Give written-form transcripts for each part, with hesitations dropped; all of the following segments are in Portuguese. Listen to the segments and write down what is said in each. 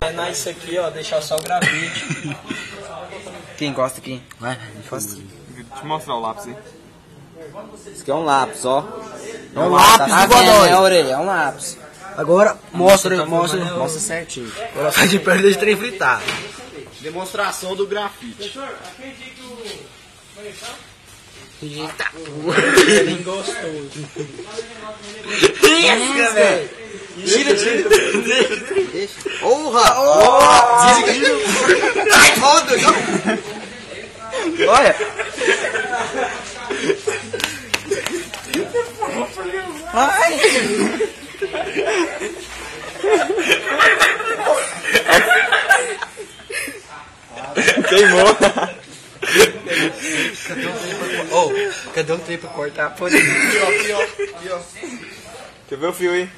penar isso aqui, ó, deixar só o grafite. Quem gosta aqui? Vai, encosta. Deixa eu mostrar o lápis aí. Isso aqui é um lápis, ó. É um lápis do Godoy. É a orelha, é um lápis. Agora, mostra certinho. Agora faz de perna de trem fritado. Demonstração do grafite. Eita. Bem gostoso. Isso, velho. Tira. Deixa. Porra! Sai, roda! Olha. Ai. Queimou. Cadê um trem pra cortar? Pô, Quer ver o fio aí?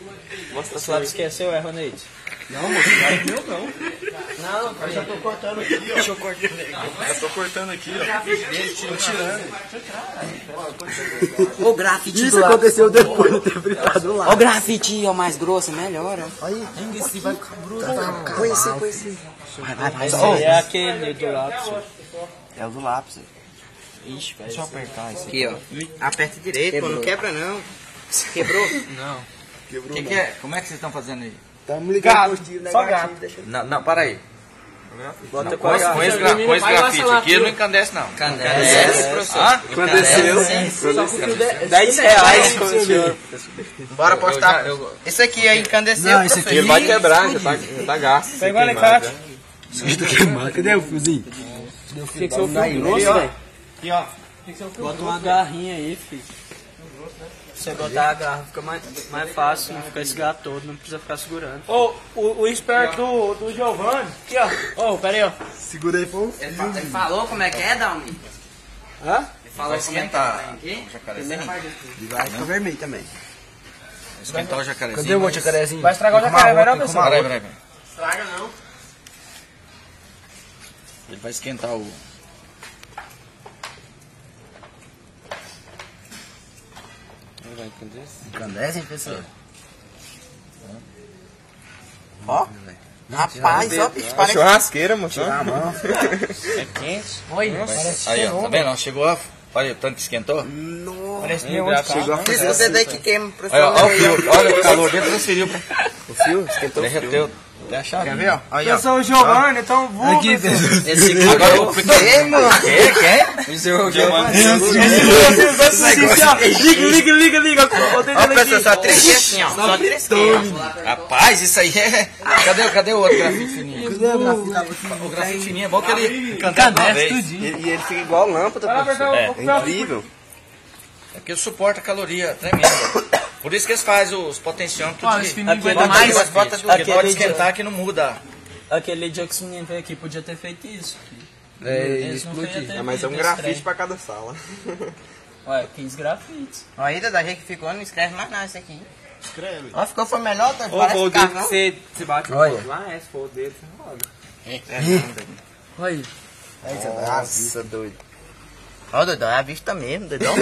Mostra Esse lápis esqueceu, é, Ronete? não, moço, não é meu não. Não, Eu já tô cortando aqui, ó. Deixa eu cortar. Já tô cortando aqui, ó. Tô tirando. O grafite Isso do lápis. aconteceu depois de ter fritado lá. Ó, o grafite, ó, mais grosso, melhor, ó. Aí, esse vai ficar bruto. Põe esse. Vai. esse aí é aquele do lápis. Ó. É o do lápis. Ixi, velho. Deixa eu apertar isso Aqui, ó. Aperta direito, pô, não quebra não. Quebrou? Não. Que é? Como é que vocês estão fazendo aí? Tamo ligado. Só gato. Não, para aí. Bota Com esse grafite aqui não encandece, não. Encandece, professor. Aconteceu. R$10 com o senhor. Bora postar. Esse aqui aí encandeceu. Não, esse aqui Ele vai quebrar, já tá gasto. Pegou o alicate. Isso aqui tá queimado. Cadê o fiozinho? Tem que ser o fio grosso, velho. Aqui, ó. Bota uma garrinha aí, filho. Você botar a garra fica mais fácil, não fica esse gato todo, não precisa ficar segurando. O esperto do Giovanni, aqui ó. Pera aí, ó. Segura aí, pô. Ele falou como é que é, Dalmi? Hã? Ele falou esquentar o jacarezinho. E vai ficar vermelho também. Esquentar o jacarezinho. Cadê o outro jacarezinho? Vai estragar o jacaré, vai não, pessoal? Peraí. Estraga não. Ele vai esquentar o... Encandece, hein, pessoal? Ó. Rapaz, ó, bicho, parece... Churrasqueira, moço. Tirar a mão. É quente. Olha, parece Aí, ó, tá vendo? Chegou, ó. Olha o tanto que esquentou. Parece que chegou a Isso você daí que queima, professor. Olha o fio, olha o calor dele transferiu. O fio esquentou. Derreteu. Até a chave. Quer ver, ó? Aí, ó. Pessoal, Giovanni, então voa. Aqui, Esse aqui agora eu fico... Quem? Esse é o Giovanni. Liga. Ó, pessoal, só trisquinha assim, ó. Só trisquinha. Rapaz, isso aí é... Cadê o outro grafite fininho? O grafite fininho é bom que ele encanta uma vez. E ele fica igual lâmpada, professor. É. É incrível. É porque suporta caloria tremenda. Por isso que eles fazem os potenciômetros tudo esse de... fininho Bota aguenta mais, mais, bota tudo. Porque pode esquentar que não muda. Aquele dia que esse menino veio aqui podia ter feito isso. Eles não podia ter Mas é um feito esse grafite trem. pra cada sala. Ué, 15 grafites. Ó, ainda da gente que ficou, não escreve mais nada isso aqui. Escreve. Ó, ficou, foi melhor, tá? Ou Parece o carro, dele que não? você bate Olha. lá, se for o dele, você roda. Olha. Nossa, doido. Ó, doidão, é a vista mesmo, doidão.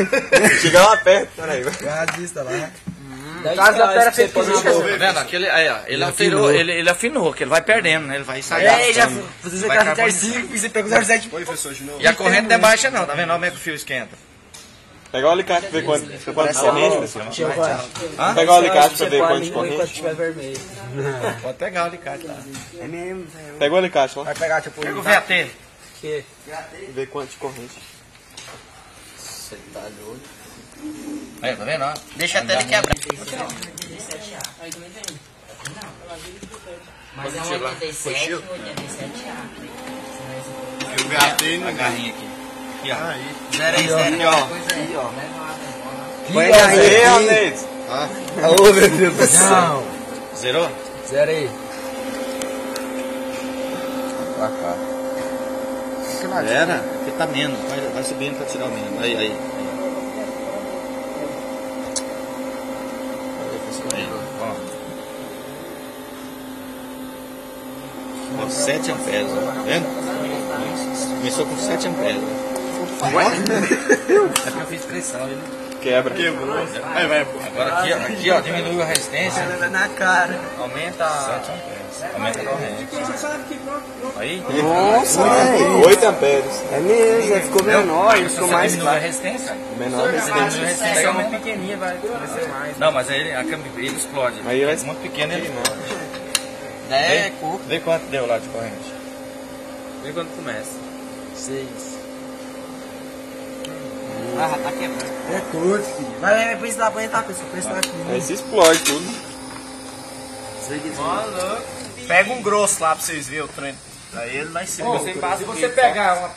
Chega lá perto, peraí. É a vista lá. Caso da pera feita Tá vendo? Aquele, aí, ó, ele alterou, ele afinou, que ele vai perdendo, né? Ele vai sair. Você vai tá carbonizar. 05 e você pegou 07. Oi, professor, de novo. E a corrente não é baixa não, tá vendo? Olha como é que o fio esquenta. Pega o alicate pra ver quanto corrente, pessoal. Hã? Pega o alicate pra ver quanto Quando corrente. tiver vermelho. Pode pegar o alicate lá. É mesmo, velho. Pega o alicate lá. Vai pegar, tipo, Pega o VAT. Que? Ver quanto de corrente. Você tá doido. Aí, tá vendo? Ó? deixa até ele quebrar. Mas é um 87 ou 87A. E o VAT A garrinha aqui. Aqui, ó. Zero aí, zero. Aqui, ó. Pois é. Põe Aí, Ronete. Ô, meu Deus do céu. Zerou? Zero aí. Pra cá. Era? Porque tá menos. Vai subindo pra tirar o menos. Aí. Ó, 7 amperes, ó. Tá vendo? Começou com 7 amperes. Ué? É porque eu fiz pressão, né? Quebra. Agora aqui, ó, diminui a resistência. Na cara. Aumenta a corrente. Aí. Nossa, velho. 8 amperes. É mesmo, ficou menor, ficou mais diminui a claro. resistência. Menor resistência. Pega muito pequenininha, vai crescer mais. Não, mas aí a câmera ele explode. Aí vai Muito pequeno ele não. É, curto. Vê quanto deu lá de corrente. Vê quando começa. 6. Ah, tá quebrando. É tudo, filho. Vai precisar aguentar, pessoal. Precisar aqui. Aí se explode tudo. Maluco. Pega um grosso lá pra vocês verem o trem. Aí ele vai ser. Se você pegar uma